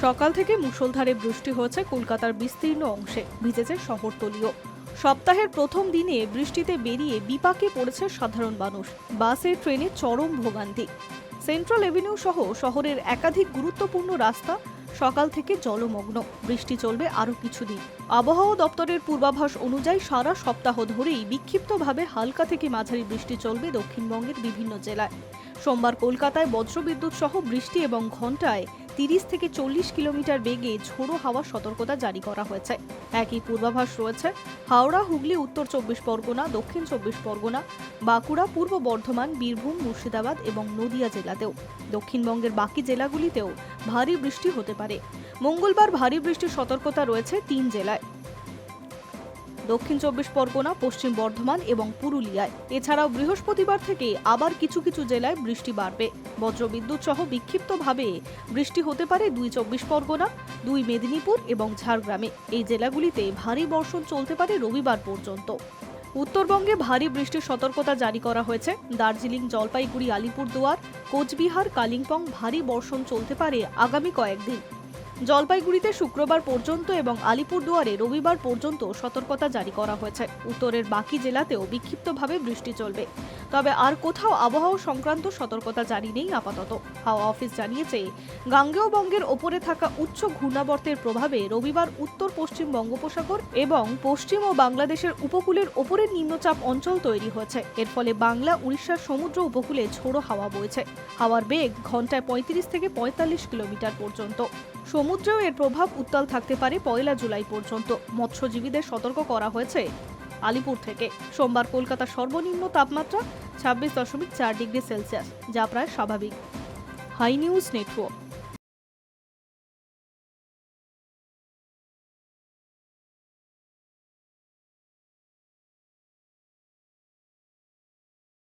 সকাল থেকে মুষলধারে বৃষ্টি হয়েছে কলকাতার বিস্তীর্ণ অংশে, ভিজেছে শহরতলিও। সপ্তাহের প্রথম দিনে বৃষ্টিতে বেরিয়ে বিপাকে পড়েছে সাধারণ মানুষ। বাসে ট্রেনে চরম ভোগান্তি। সেন্ট্রাল এভিনিউ সহ শহরের একাধিক গুরুত্বপূর্ণ রাস্তা সকাল থেকে জলমগ্ন। বৃষ্টি চলবে আরও কিছুদিন। আবহাওয়া দপ্তরের পূর্বাভাস অনুযায়ী সারা সপ্তাহ ধরেই বিক্ষিপ্তভাবে হালকা থেকে মাঝারি বৃষ্টি চলবে দক্ষিণবঙ্গের বিভিন্ন জেলায়। সোমবার কলকাতায় বজ্রবিদ্যুৎ সহ বৃষ্টি এবং ঘণ্টায় 30 থেকে 40 কিলোমিটার বেগে ঝোড়ো হাওয়ার সতর্কতা জারি করা হয়েছে। একই পূর্বাভাস রয়েছে হাওড়া, হুগলি, উত্তর 24 পরগনা, দক্ষিণ 24 পরগনা, বাঁকুড়া, পূর্ব বর্ধমান, বীরভূম, মুর্শিদাবাদ এবং নদিয়া জেলাতেও। দক্ষিণবঙ্গের বাকি জেলাগুলিতেও ভারী বৃষ্টি হতে পারে। মঙ্গলবার ভারী বৃষ্টির সতর্কতা রয়েছে 3 জেলায়: দক্ষিণ 24 পরগনা, পশ্চিম বর্ধমান এবং পুরুলিয়ায়। এছাড়াও বৃহস্পতিবার থেকে আবার কিছু কিছু জেলায় বৃষ্টি বাড়বে। বজ্রবিদ্যুৎ সহ বিক্ষিপ্তভাবে বৃষ্টি হতে পারে 2 24 পরগনা, 2 মেদিনীপুর এবং ঝাড়গ্রামে। এই জেলাগুলিতে ভারী বর্ষণ চলতে পারে রবিবার পর্যন্ত। উত্তরবঙ্গে ভারী বৃষ্টির সতর্কতা জারি করা হয়েছে। দার্জিলিং, জলপাইগুড়ি, আলিপুরদুয়ার, কোচবিহার, কালিম্পং ভারী বর্ষণ চলতে পারে আগামী কয়েকদিন। জলপাইগুড়িতে শুক্রবার পর্যন্ত এবং আলিপুরদুয়ারে রবিবার পর্যন্ত সতর্কতা জারি করা হয়েছে। উত্তরের বাকি জেলাতেও বিক্ষিপ্তভাবে বৃষ্টি চলবে, তবে আর কোথাও আবহাওয়া সংক্রান্ত সতর্কতা জারি নেই আপাতত। হাওয়া অফিস জানিয়েছে, গাঙ্গেয় বঙ্গের ওপরে থাকা উচ্চ ঘূর্ণাবর্তের প্রভাবে রবিবার উত্তর পশ্চিম বঙ্গোপসাগর এবং পশ্চিম ও বাংলাদেশের উপকূলের ওপরের নিম্নচাপ অঞ্চল তৈরি হয়েছে। এর ফলে বাংলা, উড়িষ্যার সমুদ্র উপকূলে ঝোড়ো হাওয়া বইছে। হাওয়ার বেগ ঘন্টায় 35 থেকে 45 কিলোমিটার পর্যন্ত। সমুদ্রেও এর প্রভাব উত্তাল থাকতে পারে 1 জুলাই পর্যন্ত। মৎস্যজীবীদের সতর্ক করা হয়েছে আলিপুর থেকে। সোমবার কলকাতার সর্বনিম্ন তাপমাত্রা 26.4 ডিগ্রি সেলসিয়াস, যা প্রায় স্বাভাবিক। Hi news network.